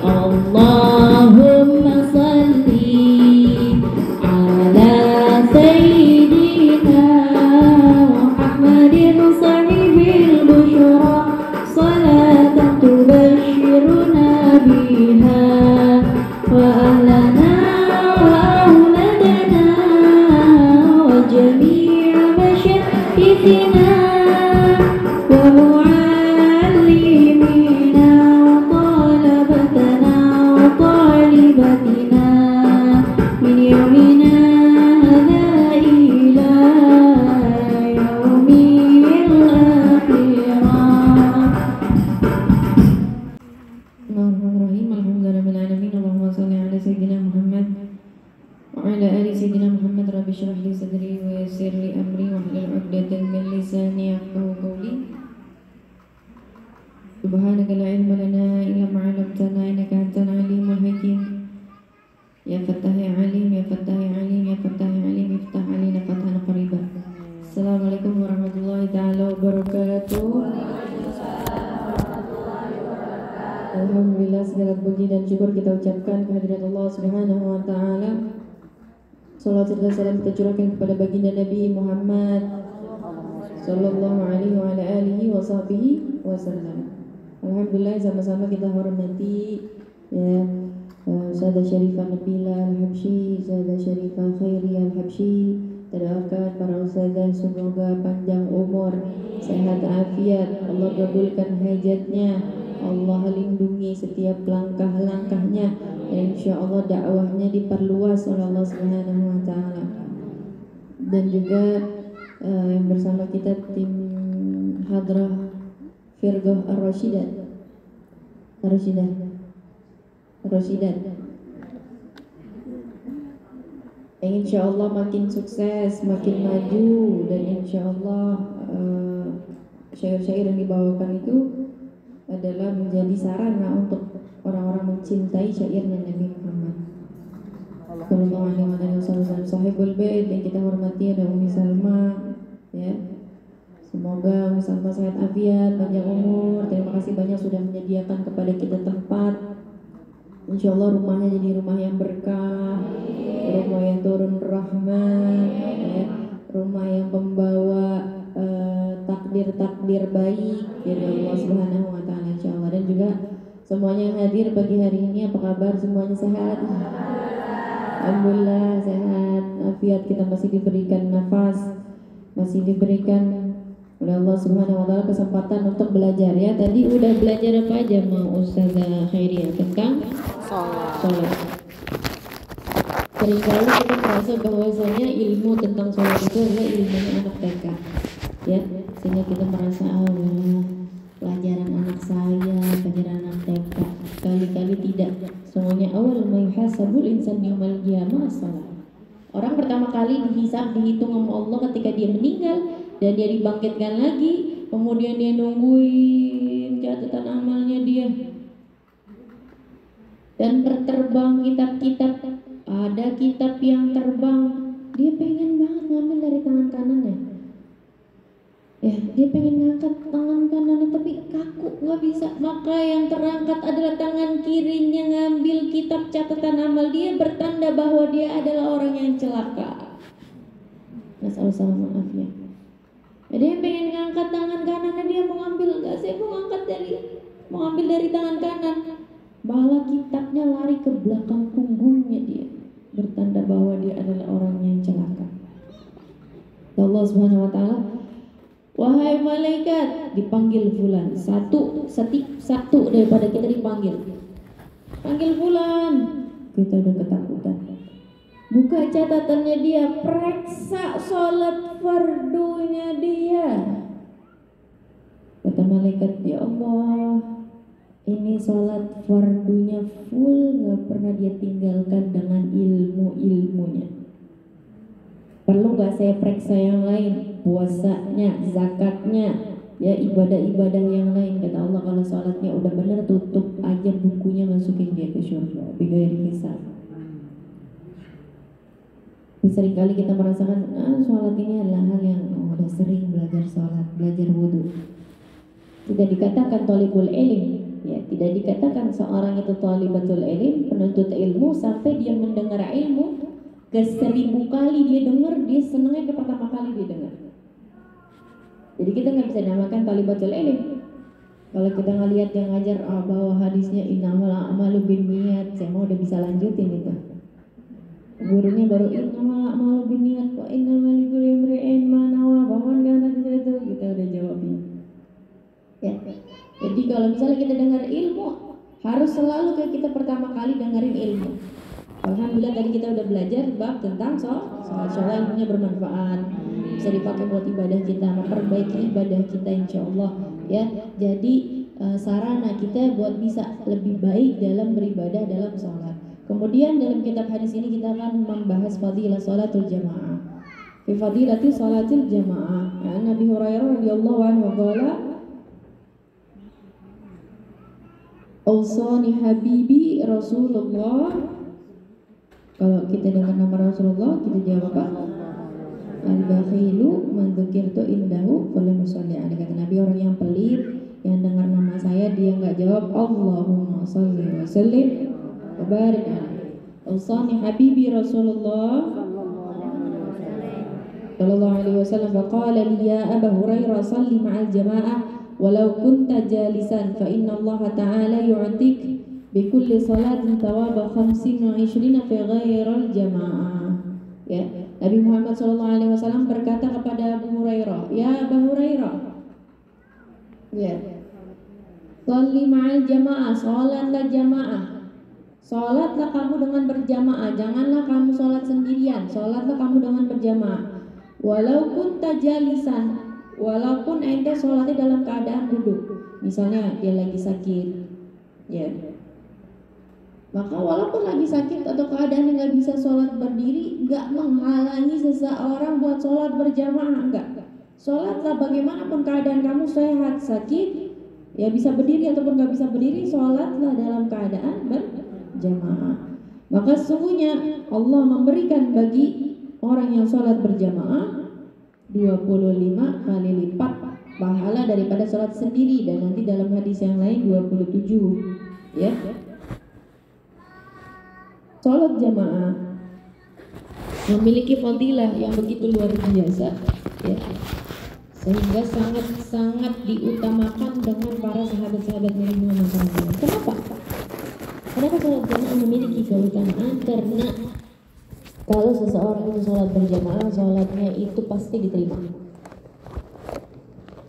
Allahumma salli ala sayyidina Muhammadin sahibil busyra salatan tubashiruna biha wa ahlana wa auladana wa jami'a masyayikhina wa mu'allimina wa talabatana wa talibatina min yawmina hadha ila yaumil akhirah. Bismillahirrahmanirrahim. Alhamdulillahirabbil alamin. Allahumma shalli ala sayyidina Muhammad wa ala ali sayyidina Muhammad. Rabbi shrah li sadri wa yassir li amri wa hlul 'uqdatam min lisani yafqahu qawli. Subhanaka la ilma lana illa ma 'allamtana innaka antal alimul hakim. Ya Fattah ya Alim, ya Fattah ya Alim, ya Fattah ya Alim, iftah alaina fathan qariba. Assalamualaikum warahmatullahi taala wabarakatuh. Alhamdulillah, segala puji dan syukur kita ucapkan kehadirat Allah Subhanahu wa taala. Salawat serta salam kita curahkan kepada baginda Nabi Muhammad sallallahu alaihi wa ala alihi wa sahbihi wasallam. Alhamdulillah, sama-sama kita hormati ya Ustazah Syarifah Nabila Al-Habsyi, Ustazah Syarifah Khairi Al-Habsyi. Kita doakan para ustazah semoga panjang umur, sehat afiat, Allah kabulkan hajatnya, Allah lindungi setiap langkah-langkahnya, dan insya Allah dakwahnya diperluas oleh Allah Subhanahu wa taala. Dan juga yang bersama kita tim Hadrah Firqah Ar-Rasyidah. Yang insya Allah makin sukses, makin maju, dan insya Allah syair-syair yang dibawakan itu adalah menjadi sarana untuk orang-orang mencintai syairnya Nabi Muhammad sallallahu alaihi wasallam. Sahibul bait yang kita hormati ada Umi Salma ya. Semoga Umi Salma sehat afiat, panjang umur. Terima kasih banyak sudah menyediakan kepada kita tempat. Insya Allah rumahnya jadi rumah yang berkah, rumah yang turun rahmat ya. Rumah yang membawa takdir-takdir baik dari Allah Subhanahu wa taala insyaallah. Dan juga semuanya yang hadir pagi hari ini, apa kabar? Semuanya sehat? Alhamdulillah sehat, afiat, kita masih diberikan nafas, masih diberikan oleh Allah Subhanahu wa taala kesempatan untuk belajar ya. Tadi udah belajar apa aja mau Ustazah Khairiyah tentang sholat. Seringkali kita merasa bahwasanya ilmu tentang sholat itu adalah ilmunya anak TK ya, sehingga kita merasa pelajaran anak saya, pelajaran anak TK. Kali-kali tidak, semuanya awal mayuhasabul insan yaumal qiyamah as-shalah. Orang pertama kali dihisab, dihitung sama Allah ketika dia meninggal dan dia dibangkitkan lagi, kemudian dia nungguin catatan amalnya dia. Dan berterbang kitab-kitab, ada kitab yang terbang, dia pengen banget ngambil dari tangan kanannya. Ya, dia pengen ngangkat tangan kanannya tapi kaku, nggak bisa. Maka yang terangkat adalah tangan kirinya, ngambil kitab catatan amal dia, bertanda bahwa dia adalah orang yang celaka. Nasallahu maaf ya. Jadi yang pengen ngangkat tangan kanannya, dia mau ngambil, nggak, saya mau ngambil dari tangan kanan. Malah kitabnya lari ke belakang punggungnya dia, bertanda bahwa dia adalah orang yang celaka. Allah Subhanahu wa taala, wahai malaikat, dipanggil fulan. Satu daripada kita dipanggil. Panggil fulan. Kita udah ketakutan. Buka catatannya dia, periksa sholat fardunya dia. Kata malaikat, ya Allah, ini sholat fardunya full, gak pernah dia tinggalkan dengan ilmunya. Perlu gak saya periksa yang lain? Puasanya, zakatnya, ya ibadah-ibadah yang lain. Kata Allah, kalau sholatnya udah benar, tutup aja bukunya, masukin dia ke surga bighairi hisab. Seringkali kita merasakan sholat ini adalah hal yang udah sering belajar sholat, belajar wudhu. Tidak dikatakan thalibul ilm, Ya, tidak dikatakan seorang itu thalibatul ilm, penuntut ilmu, sampai dia mendengar ilmu ke 1000 kali dia dengar, dia senangnya ke pertama kali dia dengar. Jadi kita nggak bisa namakan thalibatul ilm. Kalau kita ngelihat yang ngajar bahwa hadisnya innamal a'malu binniyat, saya mau udah bisa lanjutin itu. Gurunya baru innamal a'malu binniyat wa innamal likulli imri'in ma nawa, bahwan kana itu kita udah jawabin. Ya. Jadi kalau misalnya kita dengar ilmu, harus selalu kayak kita pertama kali dengerin ilmu. Alhamdulillah tadi kita udah belajar bab tentang sholat ilmunya bermanfaat, bisa dipakai buat ibadah kita, memperbaiki ibadah kita insyaallah ya. Jadi sarana kita buat bisa lebih baik dalam beribadah dalam sholat. Kemudian dalam kitab hadis ini kita akan membahas fadilah sholatul jamaah. Fi fadilati sholatil jamaah. Nabi Hurairah radhiyallahu anhu qala Awsani habibi Rasulullah. Kalau kita dengar nama Rasulullah, kita jawab apa? Al-bakhilu man dzukirtu indahu falam yusalli alaihi. Kata Nabi, orang yang pelit yang dengar nama saya dia enggak jawab Allahumma shalli wa sallim wa barik alaihi. Awsani habibi Rasulullah sallallahu alaihi wasallam faqala li ya Abu Hurairah salli ma'al jamaah walau kunta jalisan fa inna Allah ta'ala yu'tik bikulli salatin thawaba 25 fi ghairal jamaah. Ya, Nabi Muhammad SAW berkata kepada Abu Hurairah, ya Abu Hurairah, ya, sholli ma'al jamaah, sholatlah jamaah, sholatlah kamu dengan berjamaah, janganlah kamu sholat sendirian, sholatlah kamu dengan berjamaah. Walau kunta jalisan, walaupun ente sholatnya dalam keadaan duduk, misalnya dia lagi sakit, ya. Maka walaupun lagi sakit atau keadaan yang nggak bisa sholat berdiri, nggak menghalangi seseorang buat sholat berjamaah, enggak. Sholatlah bagaimanapun keadaan kamu, sehat, sakit, ya bisa berdiri ataupun nggak bisa berdiri, sholatlah dalam keadaan berjamaah. Maka sesungguhnya Allah memberikan bagi orang yang sholat berjamaah 25 kali lipat pahala daripada sholat sendiri, dan nanti dalam hadis yang lain 27, ya. Sholat jamaah memiliki fadilah yang begitu luar biasa, ya, sehingga sangat-sangat diutamakan dengan para sahabat-sahabat Nabi Muhammad SAW. Kenapa? Kenapa sholat jamaah memiliki keutamaan? Karena kalau seseorang itu sholat berjamaah, sholatnya itu pasti diterima.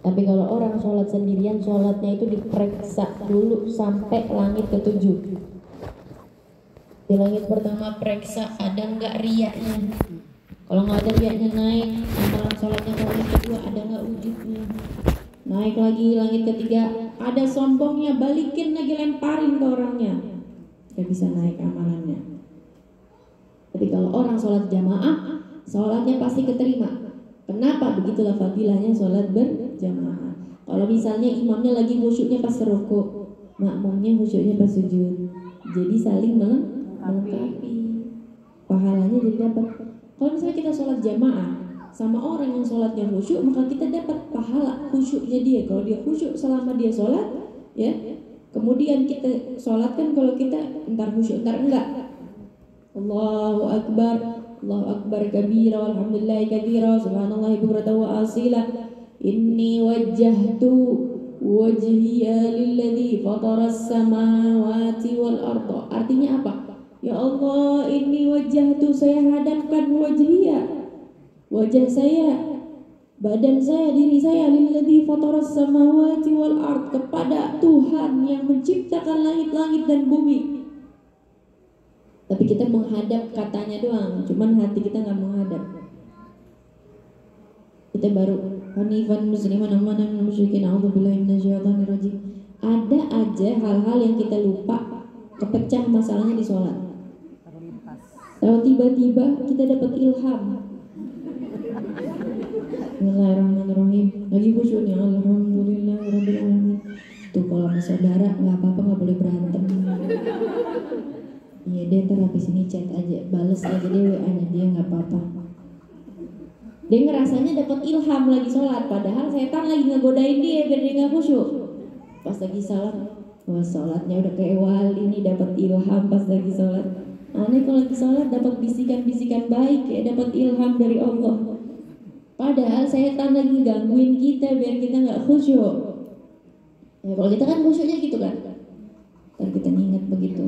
Tapi kalau orang sholat sendirian, sholatnya itu diperiksa dulu sampai langit ketujuh. Di langit pertama periksa ada nggak riaknya. Kalau nggak ada riaknya naik, amalan sholatnya. Ke langit kedua ada nggak ujubnya. Naik lagi langit ketiga, ada sombongnya, balikin lagi, lemparin ke orangnya. Gak bisa naik amalannya. Tapi kalau orang sholat jamaah, sholatnya pasti keterima. Kenapa? Begitulah fadilahnya sholat berjamaah. Kalau misalnya imamnya lagi khusyuknya pas rukuk, makmumnya khusyuknya pas sujud, jadi saling melengkapi, pahalanya jadi dapat. Kalau misalnya kita sholat jamaah sama orang yang sholatnya khusyuk, maka kita dapat pahala khusyuknya dia. Kalau dia khusyuk selama dia sholat, ya, kemudian kita sholatkan, kalau kita entar khusyuk entar enggak. Allahu akbar, Allahu akbar kabira, walhamdulillahi katsira, subhanallahi bukratan wa asila. Inni wajjahtu wajhiya lilladzi fataras samawati wal arda. Artinya apa? Ya Allah, inni wajjahtu, saya hadapkan wajhiya, wajah saya, badan saya, diri saya, lilladzi fataras samawati wal ard, kepada Tuhan yang menciptakan langit-langit dan bumi. Tapi kita menghadap katanya doang, cuman hati kita nggak menghadap. Kita baru hanifan musliman amanan musyrikin, a'udzubillahi minasyaitonir rajim. Ada aja hal-hal yang kita lupa, kepecah masalahnya di sholat. Kalau tiba-tiba kita dapat ilham, Bismillahirrahmanirrahim, lagi khusyuk nih, alhamdulillahirabbil alamin. Tuh kalau sama saudara nggak apa-apa, nggak boleh berantem. Iya deh, ntar habis ini chat aja, bales aja deh WA-nya dia, nggak apa-apa. Dia ngerasanya dapat ilham lagi sholat, padahal setan lagi ngegodain dia biar dia nggak khusyuk. Pas lagi salam, Wah, sholatnya udah kayak wali nih, dapat ilham pas lagi sholat. Aneh kalau lagi sholat dapat bisikan-bisikan baik, kayak dapat ilham dari Allah. Padahal setan lagi gangguin kita biar kita nggak khusyuk. Ya kalau kita kan khusyuknya gitu kan. Ntar kita nginget begitu.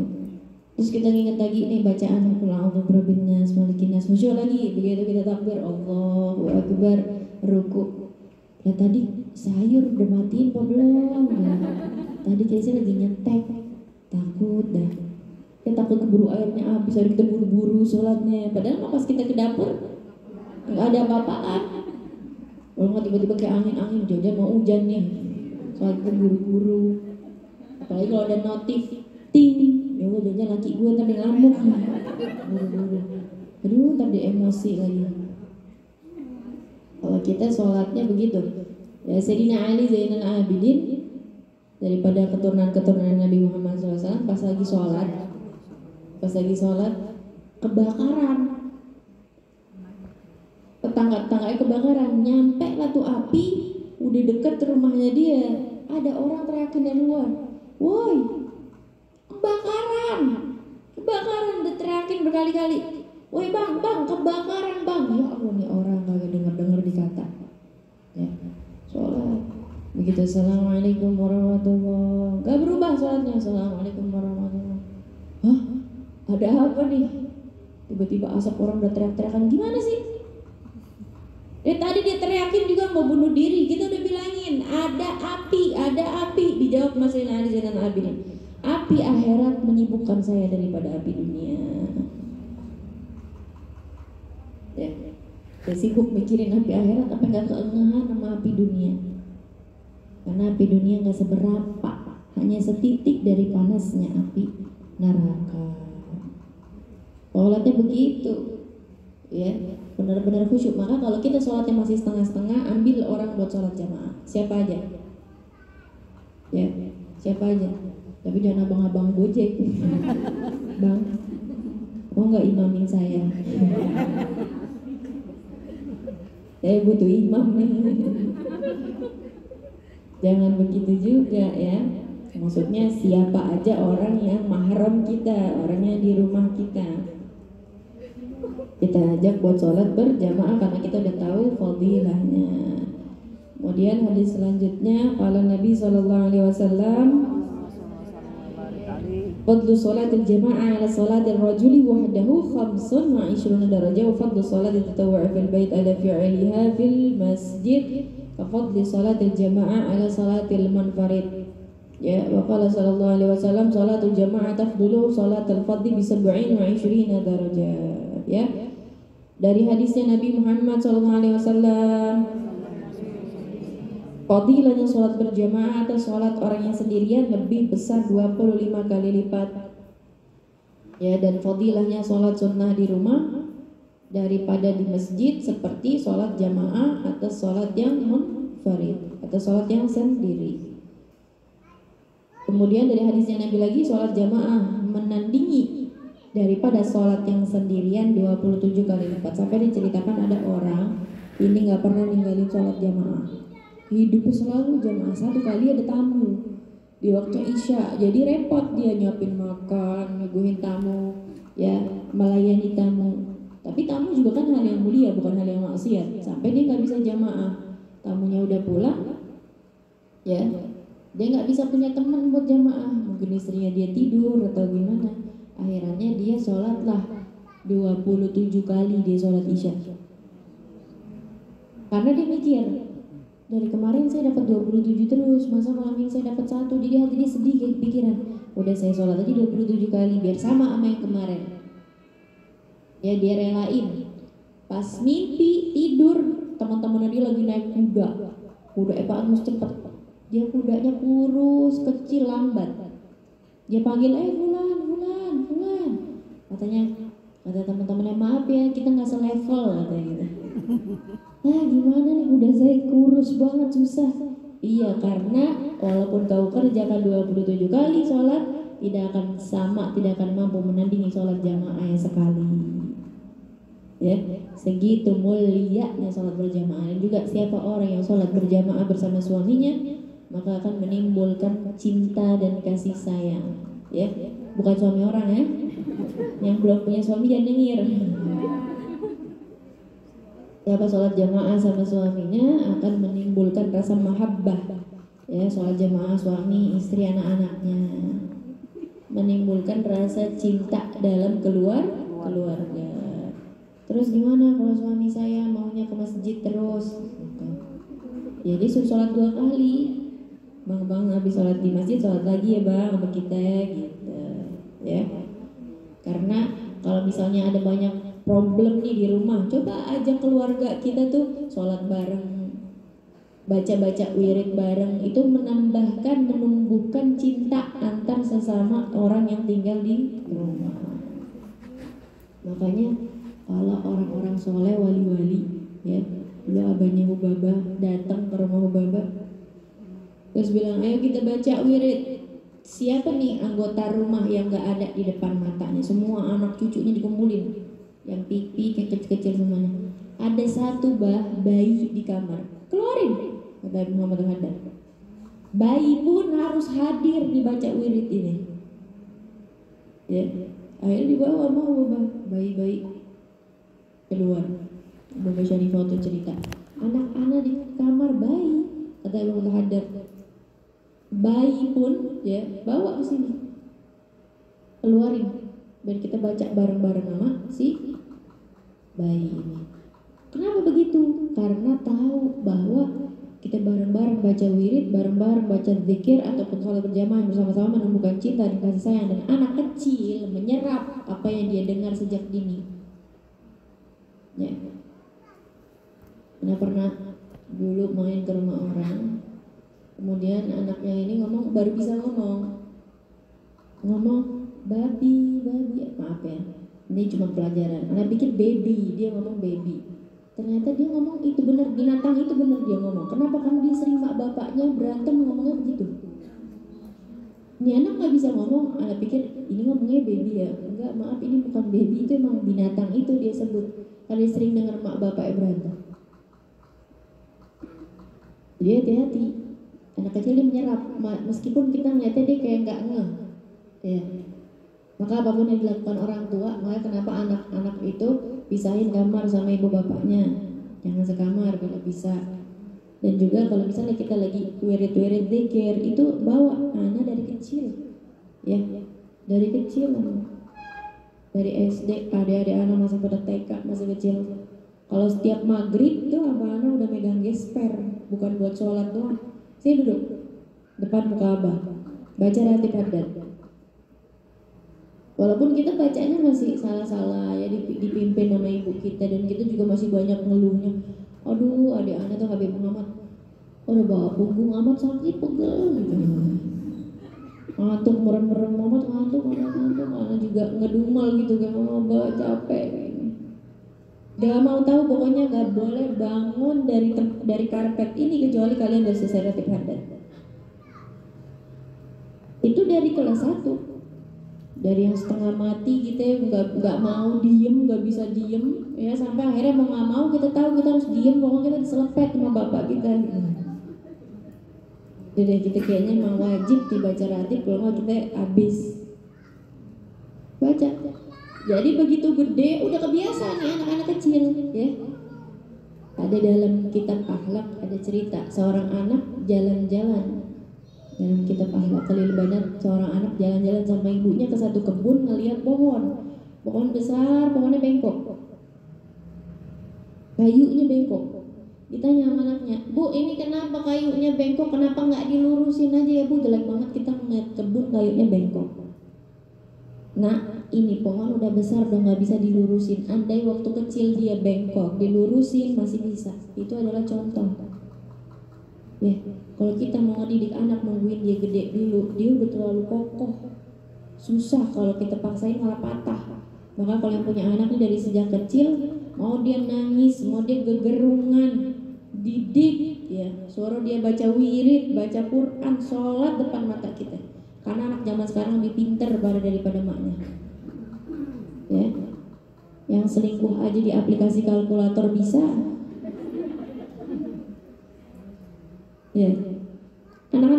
Terus kita nginget lagi nih bacaan qul a'udzu birabbin nas malikin nas, khusyuk lagi. Begitu kita takbir Allahu akbar, ruku. Ya tadi sayur udah matiin apa belum? Ya. Tadi kayaknya lagi nyetek, takut dah. Ya takut keburu airnya habis, hari kita buru-buru sholatnya. Padahal pas kita ke dapur nggak ada apa-apaan. Kalau nggak tiba-tiba kayak angin-angin, jangan mau hujan nih. Sholat kita buru-buru. Apalagi kalau ada notif, ting, ya Allah jangan laki gue ntar dia ngamuk. Buru-buru. Aduh, ntar dia emosi lagi. Kalau kita sholatnya begitu. Ya Sayyidina Ali Zainal Abidin daripada keturunan Nabi Muhammad SAW pas lagi sholat kebakaran, tetangga-tetangganya kebakaran, nyampe lah tuh api udah deket rumahnya dia, ada orang teriakin dari luar, woi kebakaran, udah teriakin berkali-kali, woi bang kebakaran bang. Ya Allah, nih orang kagak denger dikata ya sholat begitu. Assalamualaikum warahmatullahi, gak berubah sholatnya, Assalamualaikum warahmatullahi. Hah? Ada apa nih? Tiba-tiba asap, orang udah teriak-teriakan, gimana sih? Tadi dia teriakin juga mau bunuh diri, kita udah bilangin ada api. Dijawab Mas Ali Zainal Abidin, api akhirat menyibukkan saya daripada api dunia. Ya, saya sibuk mikirin api akhirat, apa nggak keengahan sama api dunia? Karena api dunia nggak seberapa, hanya setitik dari panasnya api neraka. Sholatnya begitu, ya benar-benar khusyuk. Maka kalau kita sholatnya masih setengah-setengah, ambil orang buat sholat jamaah, siapa aja, ya siapa aja. Tapi jangan abang-abang Gojek, bang, mau nggak imamin saya? Saya butuh imam nih. Jangan begitu juga ya. Maksudnya siapa aja orang yang mahram kita, orangnya di rumah kita ajak buat sholat berjamaah karena kita udah tahu fadilahnya. Kemudian hadis selanjutnya, qala Nabi sallallahu alaihi wasallam, fadlu sholatil jama'ah ala sholatil rajuli wahdahu khamsun wa 20 darajah wa fadlu sholatil tatawwu' fil bait ala fi'liha fil masjid ka fadli sholatil jama'ah ala sholatil munfarid. Ya, wa qala sallallahu alaihi wasallam, sholatul jama'ah tafdulu sholatul fadli bi 27 darajah. Ya. Dari hadisnya Nabi Muhammad sallallahu alaihi wasallam, fadilahnya sholat berjamaah atau sholat orang yang sendirian lebih besar 25 kali lipat. Ya, dan fadilahnya sholat sunnah di rumah daripada di masjid seperti sholat jamaah atau sholat yang munfarid atau sholat yang sendiri. Kemudian dari hadisnya Nabi lagi, sholat jamaah menandingi daripada sholat yang sendirian 27 kali lipat. Sampai diceritakan ada orang ini gak pernah ninggalin sholat jamaah, hidupnya selalu jamaah. Satu kali ada tamu di waktu Isya, jadi repot dia nyiapin makan, nyuguhin tamu, ya melayani tamu. Tapi tamu juga kan hal yang mulia, bukan hal yang maksiat. Sampai dia nggak bisa jamaah, tamunya udah pulang, ya dia nggak bisa punya teman buat jamaah. Mungkin istrinya dia tidur atau gimana. Akhirnya dia sholatlah 27 kali dia sholat Isya. Karena dia mikir, dari kemarin saya dapat 27 terus, masa malam ini saya dapat 1. Jadi hati dia sedih, kayak pikiran, udah saya sholat aja 27 kali biar sama yang kemarin. Ya dia relain. Pas mimpi tidur, teman-temannya dia lagi naik kuda bagus cepet. Dia kudanya kurus, kecil, lambat. Dia panggil, Fulan. Kata teman-temannya, maaf ya kita nggak selevel, katanya gitu. Nah gimana nih, kuda saya kurus banget, susah. Iya, karena walaupun kau kerjakan 27 kali sholat, tidak akan mampu menandingi sholat jamaah yang sekali. Ya, segitu mulianya sholat berjamaah. Dan juga siapa orang yang sholat berjamaah bersama suaminya, maka akan menimbulkan cinta dan kasih sayang. Ya, bukan suami orang ya. Yang belum punya suami jangan nyengir. Siapa sholat jamaah sama suaminya akan menimbulkan rasa mahabbah. Ya, sholat jamaah suami, istri, anak-anaknya, menimbulkan rasa cinta dalam keluarga. Terus gimana kalau suami saya maunya ke masjid terus? Jadi suruh sholat 2 kali. Bang habis sholat di masjid sholat lagi ya bang sama kita gitu ya. Karena kalau misalnya ada banyak problem nih di rumah, coba ajak keluarga kita tuh sholat bareng, baca wirid bareng, itu menumbuhkan cinta antar sesama orang yang tinggal di rumah. Makanya kalau orang-orang soleh, wali-wali ya, dulu abahnya Bu Baba datang ke rumah Bu Baba terus bilang, ayo kita baca wirid. Siapa nih anggota rumah yang gak ada di depan matanya? Semua anak cucunya dikumpulin, yang pipi, yang kecil-kecil semuanya. Ada satu bayi di kamar, keluarin, kata Muhammad Haddad. Bayi pun harus hadir dibaca wirid ini. Ya, akhirnya dibawa mau bayi keluar. Baba Syarifah itu cerita, anak-anak di kamar bayi, kata Muhammad Haddad. Bayi pun ya bawa ke sini, keluarin, dan kita baca bareng-bareng sama si bayi ini. Kenapa begitu? Karena tahu bahwa kita bareng-bareng baca wirid, bareng-bareng baca zikir ataupun sholat berjamaah bersama-sama menumbuhkan cinta dan kasih sayang, dan anak kecil menyerap apa yang dia dengar sejak dini. Ya. Pernah dulu main ke rumah orang, kemudian anaknya ini baru bisa ngomong babi, maaf ya, ini cuma pelajaran. Anak pikir baby, dia ngomong baby. Ternyata dia ngomong itu benar, binatang itu benar dia ngomong. Kenapa? Karena dia sering mak bapaknya berantem ngomongnya begitu. Ini anak nggak bisa ngomong, anak pikir ini ngomongnya baby ya. Enggak, maaf, ini bukan baby, itu emang binatang itu dia sebut. Karena dia sering dengar mak bapaknya berantem. Jadi hati-hati. Anak kecil dia menyerap, meskipun kita melihatnya dia kayak nggak ngeh, ya. Maka apapun yang dilakukan orang tua, maka kenapa anak-anak itu pisahin kamar sama ibu bapaknya, jangan sekamar kalau bisa. Dan juga kalau misalnya kita lagi wirid zikir, itu bawa anak dari kecil, ya, dari kecil, dari SD, adik-adik anak masih pada TK, masih kecil. Kalau setiap maghrib tuh abah-abah udah megang gesper, bukan buat sholat doang. Saya duduk depan muka abah, baca ratib haddad. Walaupun kita bacanya masih salah-salah ya, dipimpin sama ibu kita, dan kita juga masih banyak ngeluhnya. Aduh, adik anak tuh Habib Muhammad, udah bawa punggung amat sakit, pegel gitu. Ngantuk, merem amat, ngantuk, anak juga ngedumel gitu kan, abah capek. Gak mau tahu, pokoknya gak boleh bangun dari karpet ini kecuali kalian udah selesai ratib haddad. Itu dari kelas 1, dari yang setengah mati kita nggak mau diem, nggak bisa diem ya, sampai akhirnya mau nggak mau kita tahu kita harus diem, pokoknya kita diselepet sama bapak kita. Jadi kita kayaknya emang wajib dibaca ratib, kalau nggak kita habis baca. Jadi begitu gede udah kebiasaan nih anak-anak kecil ya. Ada dalam kitab akhlak ada cerita seorang anak jalan-jalan. Dalam kitab akhlak Khalil Banat, seorang anak jalan-jalan sama ibunya ke satu kebun, ngelihat pohon besar, pohonnya bengkok, kayunya bengkok. Ditanya sama anaknya, Bu, ini kenapa kayunya bengkok? Kenapa nggak dilurusin aja ya Bu? Jelek banget kita ngeliat kebun kayunya bengkok. Nah, ini pohon udah besar, udah nggak bisa dilurusin. Andai waktu kecil dia bengkok, dilurusin masih bisa. Itu adalah contoh. Ya, kalau kita mau ngedidik anak, nungguin dia gede dulu, dia udah terlalu kokoh. Susah kalau kita paksain malah patah. Maka kalau yang punya anak ini dari sejak kecil, mau dia nangis, mau dia gegerungan, didik ya, suruh dia baca wirid, baca Quran, sholat depan mata kita. Karena anak zaman sekarang lebih pintar daripada maknya. Ya, yang selingkuh aja di aplikasi kalkulator bisa. Ya, anak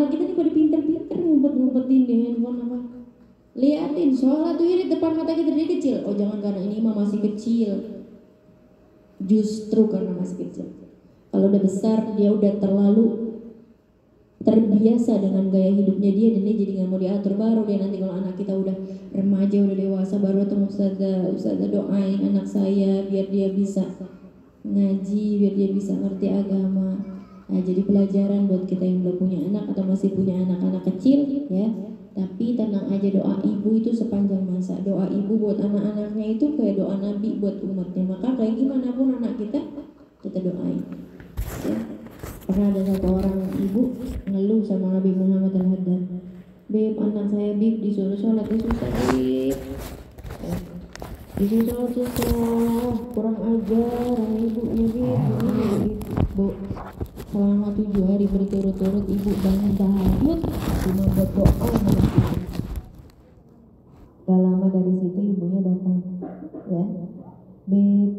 Liatin sholat tuh di depan mata kita dari kecil. Oh jangan karena ini mah masih kecil. Justru karena masih kecil. Kalau udah besar dia udah terlalu terbiasa dengan gaya hidupnya dia dan dia jadi nggak mau diatur. Baru dia nanti kalau anak kita udah remaja udah dewasa baru ketemu ustazah doain anak saya biar dia bisa ngaji, biar dia bisa ngerti agama. Nah jadi pelajaran buat kita yang belum punya anak atau masih punya anak-anak kecil ya. Tapi tenang aja, doa ibu itu sepanjang masa. Doa ibu buat anak-anaknya itu kayak doa Nabi buat umatnya. Maka kayak gimana pun anak kita doain ya. Pernah ada satu orang ibu ngeluh sama Nabi Muhammad Al-Haddad, "Beb, anak saya Beb disuruh sholat susah Beb, disuruh sholat susah, kurang ajar sama ibunya Beb." Bu, selama 7 hari berturut-turut ibu bangun tahajud cuma buat doa malam itu. Gak lama dari situ ibunya datang ya, "Beb,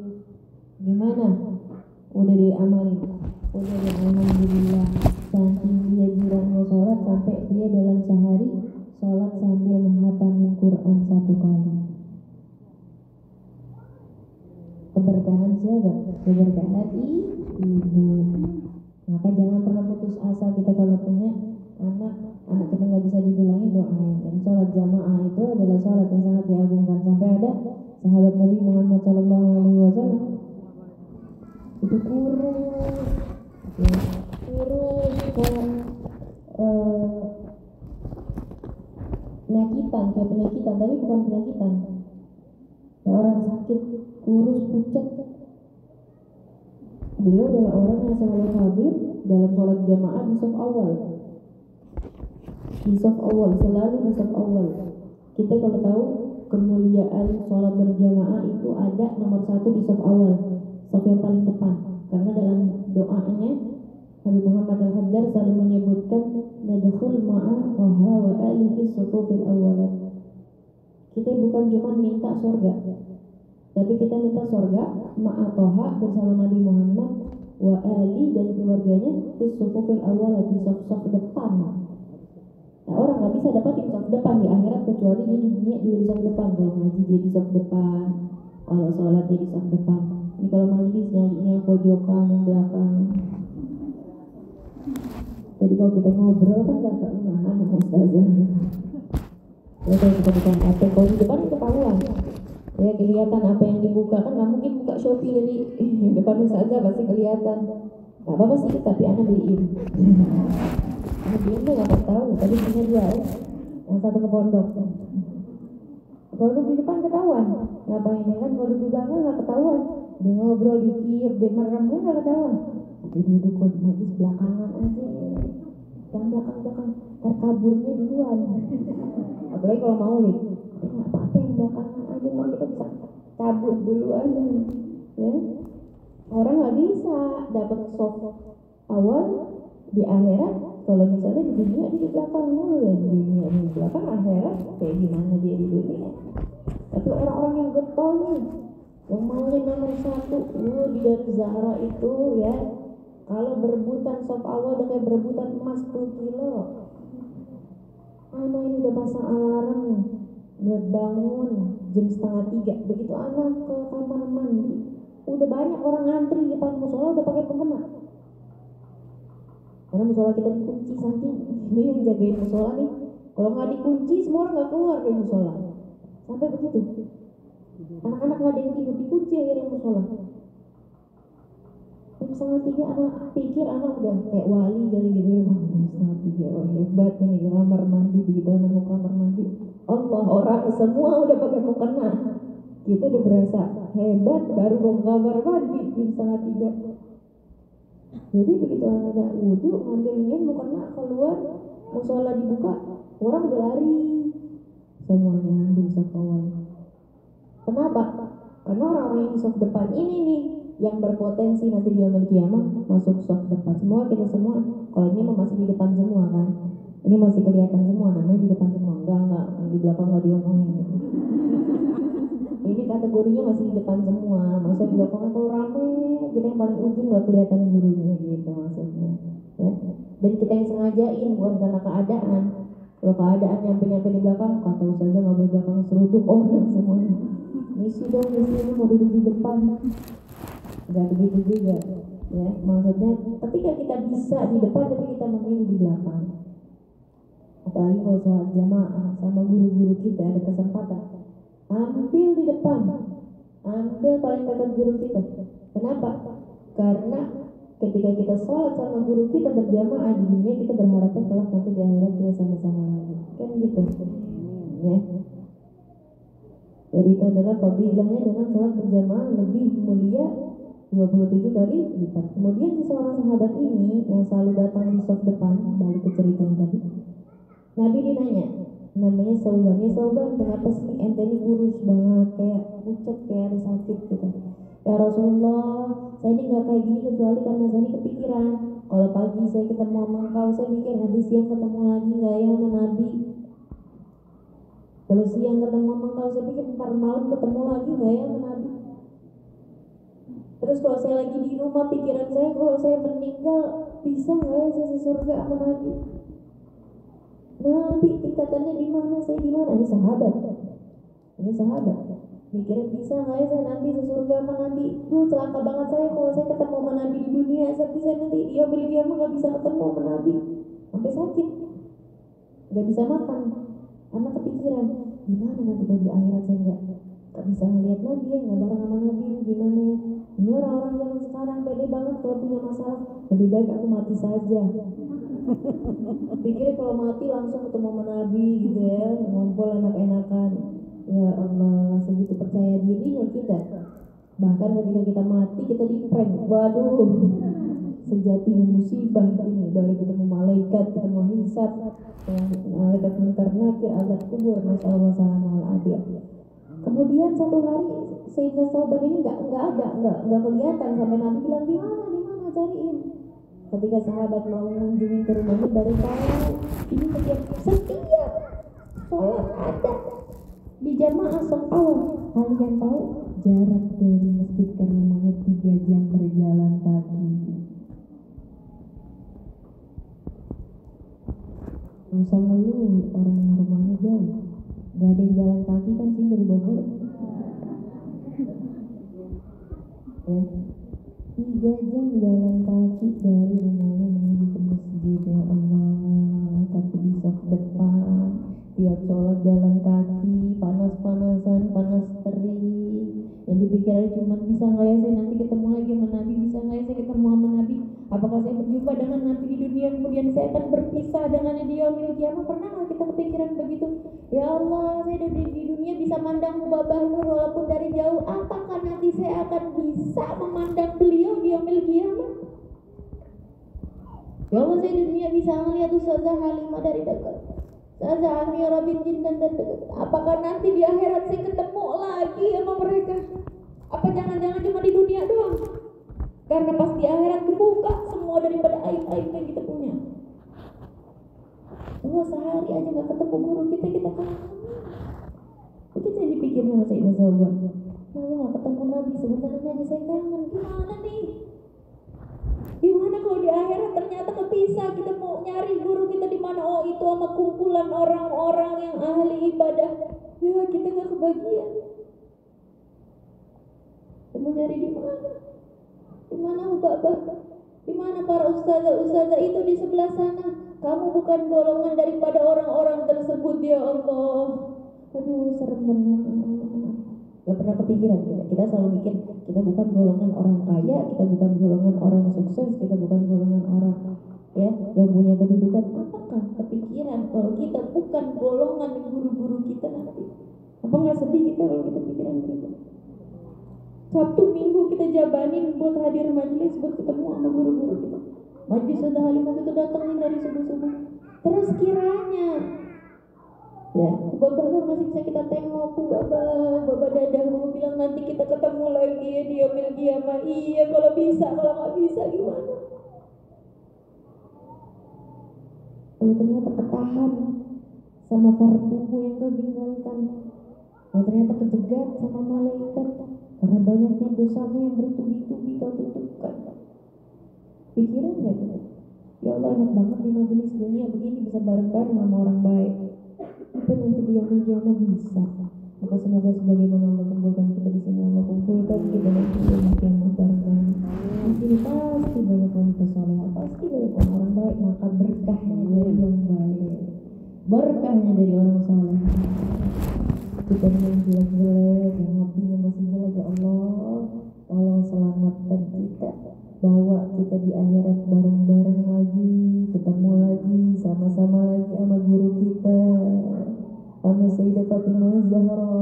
gimana? Udah diamalin?" Udah deh, alhamdulillah. Saking dia girangnya sholat sampai dia dalam sehari sholat sambil menghatamin Quran 1 kali. Keberkahan siapa? Keberkahan ibu. Maka jangan pernah putus asa kita kalau punya anak kita nggak bisa dibilangin doain. Dan sholat jamaah itu adalah sholat yang sangat diagungkan. Sampai ada sahabat Nabi Muhammad SAW itu kurus kayak penyakitan tapi bukan penyakitan ya, orang sakit kurus pucat. Beliau adalah orang yang selalu hadir dalam sholat jamaah di saf awal, selalu di saf awal. Kita kalau tahu kemuliaan sholat berjamaah itu ada nomor 1 di saf awal, saf yang paling depan. Karena dalam doanya Nabi Muhammad Al-Haddad selalu menyebutkan nadkhul ma'a Taha wa alihi sufufil awalat. Kita bukan cuma minta surga, tapi kita minta surga ma'a Taha bersama Nabi Muhammad wa ali dan keluarganya di sufufil awalat, di saf-saf depan. Nah, orang nggak bisa dapatin saf depan di akhirat kecuali dia di dunia juga di saf depan. Kalau ngaji dia di saf depan, kalau sholat dia di saf depan. Ini kalau majlis yang pojokan, yang belakang. Jadi kalau kita ngobrol kan gak keenahan sama ustazah. Ya kalau kita buka HP, kalau di depan ketahuan. Ya kelihatan apa yang dibuka, kan gak mungkin buka Shopee dari depan ustazah, pasti kelihatan. Gak apa-apa sih, tapi anak beliin. Anak beliin tuh gak tahu, tadi punya 2 ya. Yang satu ke pondok. Kalau di depan ketahuan, ngapain ya kan? Kalau di belakang gak ketahuan. Dia ngobrol, dia merem, gak ketahuan. Dia duduk di majlis belakangan aja, yang belakang terkaburnya duluan. Apalagi kalau mau nih, nggak apa-apa yang belakangan aja, mau kita bisa cabut duluan ya. Orang nggak bisa dapat soft awal di akhirat kalau misalnya di dunia dia di belakang mulu ya. Di dunia di belakang, akhirat kayak gimana dia di dunia. Tapi orang-orang yang getol nih, yang maunya nomor 1 di dari Zahra itu ya, kalau berebutan sop awal udah kayak berebutan emas 10 kilo. Anak ini udah pasang alarm buat bangun jam 2:30. Begitu anak ke kamar mandi, udah banyak orang antri di depan musola udah pakai pengema. Karena musola kita dikunci saking ini yang jagain musola nih. Kalau nggak dikunci semua orang nggak keluar dari musola. Sampai begitu. Anak-anak nggak ada yang tidur, dikunci akhirnya musola. Jam 2:30 anak pikir anak udah kayak wali kali gitu ya. Jam 2:30, oh hebat ini di kamar mandi. Begitu anak mau kamar mandi, Allah, orang semua udah pakai mukena. Kita udah berasa hebat baru mau kamar mandi jam 2:30. Jadi begitu ada wudhu ngambilnya mukena keluar, musola dibuka, orang udah lari semuanya ambil saf awal. Kenapa? Karena orang-orang yang di saf depan ini nih yang berpotensi nanti di yaumul kiamah masuk saf depan. Kita semua kalau ini masih di depan semua kan, ini masih kelihatan semua namanya di depan semua. Enggak yang di belakang nggak diomongin gitu. Ini kategorinya masih di depan semua. Masa di belakang kalau rame kita yang paling ujung nggak kelihatan gurunya gitu maksudnya ya. Dan kita yang sengajain bukan karena keadaan, Kalau keadaan nyampe di belakang, kata ustazah nggak boleh belakang, seruduk orang semuanya. Misi dong, misi mau duduk di depan. Nggak begitu juga, ya. Maksudnya ketika kita bisa di depan, tapi kita memilih di belakang. Apalagi kalau sholat jamaah sama guru-guru kita ada kesempatan, ambil di depan, ambil paling dekat guru kita. Kenapa? Karena ketika kita sholat sama guru kita berjamaah di dunia, kita berharapnya kelak nanti di akhirat kita sama-sama lagi, kan gitu, ya. Jadi itu adalah fadilahnya dengan sholat berjamaah lebih mulia 27 kali lipat. Kemudian seorang sahabat ini yang selalu datang di saf depan, balik ke cerita tadi, Nabi dinanya, namanya Sauban. Ya Sauban, kenapa sih ente ini kurus banget, kayak pucat, kayak ada sakit gitu. Ya Rasulullah, saya ini gak kayak gini kecuali karena saya ini kepikiran. Kalau pagi saya ketemu sama engkau, saya mikir nanti siang ketemu lagi gak ya sama Nabi. Kalau siang ketemu sama engkau, saya pikir ntar malam ketemu lagi gak ya sama Nabi. Terus kalau saya lagi di rumah, pikiran saya kalau saya meninggal, bisa gak ya saya sesurga sama Nabi. Nabi tingkatannya di mana, saya di mana? Ini sahabat. Mikirnya bisa nggak ya saya nanti sesurga sama Nabi? Duh, celaka banget saya kalau saya ketemu sama Nabi di dunia. Saya bisa nanti dia mah nggak bisa ketemu sama Nabi, sampai sakit, nggak bisa makan, karena kepikiran gimana nanti kalau di akhirat saya nggak bisa melihat Nabi, ya nggak bareng sama Nabi, gimana ya? Ini orang-orang zaman sekarang pede banget kalau punya masalah, lebih baik aku mati saja. Pikirnya kalau mati langsung ketemu sama Nabi gitu ya, ngumpul enak-enakan. Ya Allah, segitu percaya dirinya kita. Bahkan ketika kita mati kita di-prank. Waduh, sejatinya musibah ini. Baru ketemu malaikat, ketemu hisab, malaikat munkar nakir, azab kubur, nasallahu alaihi. Kemudian satu hari Sayyidina Sauban ini nggak kelihatan, sampai Nabi bilang di mana cariin. Ketika sahabat mau mengunjungi ke rumahnya baru tahu ini setiap sholat ada di jamaah sholat awal. Kalian tahu jarak dari masjid ke rumahnya 3 jam berjalan kaki. Usah ngeluh orang yang rumahnya jauh, gak ada yang jalan kaki kan sih dari Bogor ya. 3 jam jalan kaki dari rumahnya menuju ke masjid. Ya Allah, tapi di saf depan, tiap sholat jalan kaki, panas-panasan, panas terik. Yang dipikirnya cuma bisa nggak ya saya nanti ketemu lagi sama Nabi, bisa nggak ya saya ketemu sama Nabi, apakah saya berjumpa dengan Nabi di dunia, kemudian saya akan berpisah dengan dia di kiamat. Pernah nggak kita kepikiran begitu? Ya Allah, saya di dunia bisa mandang Babah Nur walaupun dari jauh, apakah nanti saya akan bisa memandang beliau di yaumil kiamat? Ya Allah, saya di dunia bisa melihat Ustazah Halimah dari dekat, Ustazah Amirah binti dan dekat. Apakah nanti di akhirat saya ketemu lagi sama mereka? Apa jangan-jangan cuma di dunia doang? Karena pas di akhirat kebuka semua daripada aib-aib yang kita punya. Sehari aja gak ketemu guru kita kangen. Kita yang dipikirin sama Sayyidina Sauban. Lalu gak ketemu Nabi, sebenarnya aja saya kangen. Gimana nih? Gimana kalau di akhirat ternyata kepisah, kita mau nyari guru kita di mana? Oh, itu sama kumpulan orang-orang yang ahli ibadah. Ya, kita gak kebagian. Kita mau nyari di mana? Di mana Babah? Di mana para ustazah itu di sebelah sana? Kamu bukan golongan daripada orang-orang tersebut, ya Allah. Aduh, serem banget. Gak pernah kepikiran kita selalu mikir kita bukan golongan orang kaya, kita bukan golongan orang sukses, kita bukan golongan orang ya yang punya kedudukan. Apakah kepikiran kalau kita bukan golongan guru-guru kita nanti? Apa nggak sedih kita kalau kita pikiran begitu? Sabtu Minggu kita jabanin buat hadir majelis, buat ketemu sama guru-guru kita. Majelis Ustazah Halimah itu datangin dari subuh-subuh. Terus kiranya ya, Babah Nur masih bisa kita tengok, Babah Dadahu bilang nanti kita ketemu lagi ya di yaumil kiamah. Iya kalau bisa, kalau nggak bisa gimana? Kalau ternyata ketahan sama fardumu yang kau tinggalkan, kalau ternyata kejegat sama malaikat karena banyaknya dosamu yang bertubi-tubi kau tutupkan. Pikiran nggak kita? Ya Allah, enak banget di majelis dunia begini bisa bareng-bareng sama orang baik. Tapi nanti di yaumul kiamah bisa. Maka semoga sebagaimana Allah kumpulkan kita di sini, Allah kumpulkan kita nanti di yaumul kiamah bareng-bareng. Di sini pasti banyak wanita solehah, pasti banyak orang baik, maka berkahnya dari yang baik, berkahnya dari orang soleh. Kita yang jelek-jelek, yang hatinya masih jelek, ya Allah, tolong selamatkan kita, bawa kita di akhirat bareng-bareng lagi, ketemu lagi, sama-sama lagi sama guru kita, sama Sayyidah Fatimah Zahra,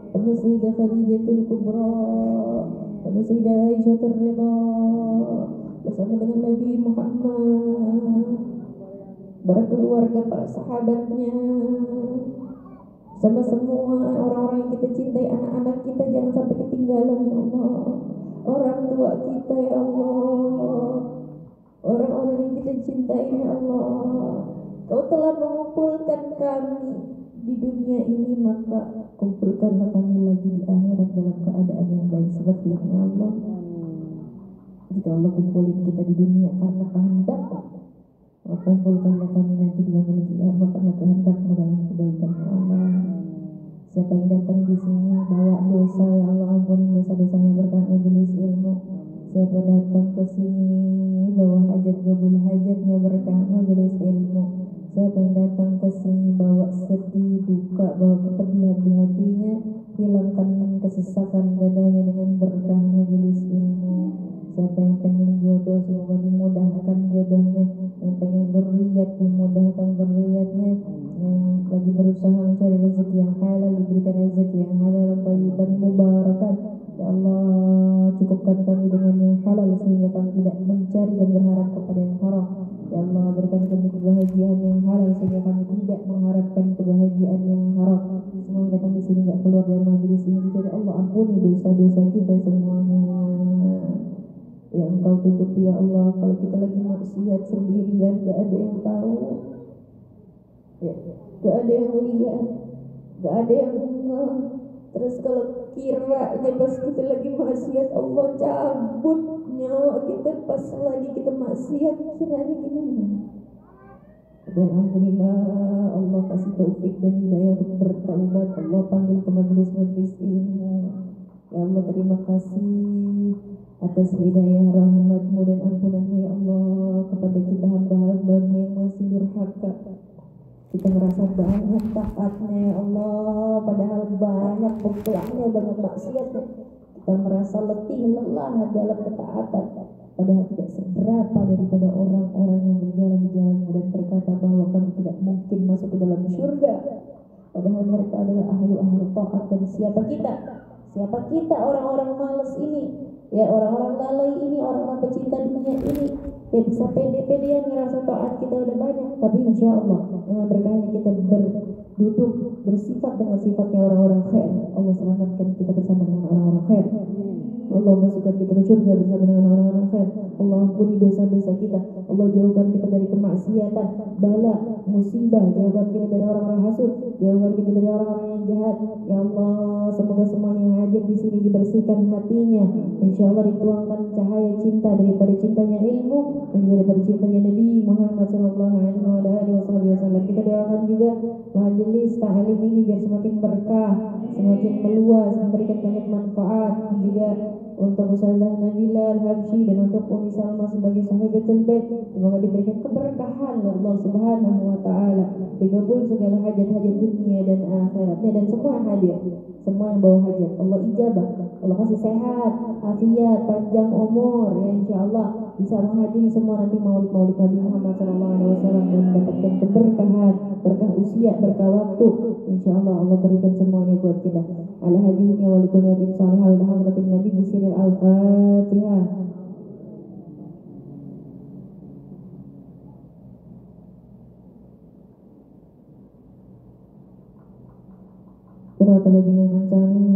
sama Sayyidah Khadijatul Kubra, sama Sayyidah Aisyah Ridha, bersama dengan Nabi Muhammad, berkeluarga para sahabatnya, sama semua orang-orang yang kita cintai, anak-anak kita jangan sampai ketinggalan ya Allah, orang tua kita ya Allah, orang-orang yang kita cintai ya Allah. Kau telah mengumpulkan kami di dunia ini, maka kumpulkanlah kami lagi di akhirat dalam keadaan yang baik seperti ini ya Allah. Jika Allah kumpulin kita di dunia karena kehendak, kumpulkanlah kami nanti di yaumul kiamah karena kehendak-Mu dalam kebaikan ya Allah. Siapa yang datang di sini bawa dosa, ya Allah ampuni dosa-dosanya berkah majelis ilmu. Siapa datang ke sini bawa hajat gabul hajatnya berkah majelis ilmu. Siapa yang datang ke sini bawa sedih, duka, bawa kepedihan di hatinya, hilangkan kesesakan dadanya dengan berkah majelis ilmu. Siapa yang pengen jodoh, semoga dimudahkan jodohnya. Yang pengen dzurriyyat, dimudahkan dzurriyyatnya. Yang lagi berusaha mencari rezeki yang halal, diberikan rezeki yang halal, thayyiban, mubarakan. Ya Allah, cukupkan kami dengan yang halal sehingga kami tidak mencari dan berharap kepada yang haram. Ya Allah, berikan kami kebahagiaan yang halal sehingga kami tidak mengharapkan kebahagiaan yang haram. Semua yang datang di sini enggak keluar dari majelis ini, ya Allah ampuni dosa-dosa kita semuanya. Ya Engkau tutupi ya Allah, kalau kita lagi maksiat sendirian, gak ada yang tahu, ya, gak ada yang lihat, gak ada yang ngeh. Terus kalau kiranya pas kita lagi maksiat Allah cabut nyawa kita pas lagi kita maksiat, kiranya gimana? Dan alhamdulillah Allah kasih taufik dan hidayah untuk bertaubat. Allah panggil ke majelis-majelis ilmu. Ya Allah, terima kasih atas hidayah, rahmat-Mu dan ampunan-Mu ya Allah kepada kita hamba-hamba-Mu yang masih durhaka. Kita merasa banyak taatnya ya Allah, padahal banyak berkelahnya, banyak maksiatnya. Kita merasa letih, lelah dalam ketaatan, padahal tidak seberapa daripada orang-orang yang berjalan di jalan-Mu dan berkata bahwa kami tidak mungkin masuk ke dalam surga, padahal mereka adalah ahlu-ahlu taat. Dan siapa kita? Siapa kita orang-orang malas ini? Ya orang-orang lalai ini, orang-orang pecinta dunia ini, ya bisa pede-pedean ngerasa taat kita udah banyak, tapi insya Allah dengan berkahnya kita berduduk bersifat dengan sifatnya orang-orang khair. Allah selamatkan kita bersama dengan orang-orang khair. Allah masukkan kita ke surga bersama dengan orang-orang khair. Allah ampuni dosa-dosa kita. Allah jauhkan kita dari kemaksiatan, bala, musibah. Jauhkan kita dari orang-orang hasud, jauhkan kita dari orang-orang yang jahat. Ya Allah, semoga semuanya yang hadir di sini dibersihkan hatinya. Insya Allah dituangkan cahaya cinta daripada cintanya ilmu dan juga daripada cintanya Nabi Muhammad SAW. Kita doakan juga majelis ta'lim ini biar semakin berkah, semakin meluas, memberikan banyak manfaat. Juga untuk Ustazah Nabila Al-Habsyi dan untuk Umi Salma sebagai sahibatul bait, semoga diberikan keberkahan oleh Allah Subhanahu wa taala, dikabul segala hajat-hajat dunia dan akhiratnya, dan semua yang hadir, semua yang bawa hajat Allah ijabah, Allah kasih sehat, afiat, panjang umur, ya insyaallah bisa menghadiri semua nanti maulid-maulid Nabi Muhammad SAW dan mendapatkan keberkahan, berkah usia, berkah waktu. Insyaallah Allah berikan semuanya buat kita. Ala hadhihi wa likulliyatin salihah wa hadratin Nabi bisiril al-Fatihah. Suratul ladzina an'amta 'alaihim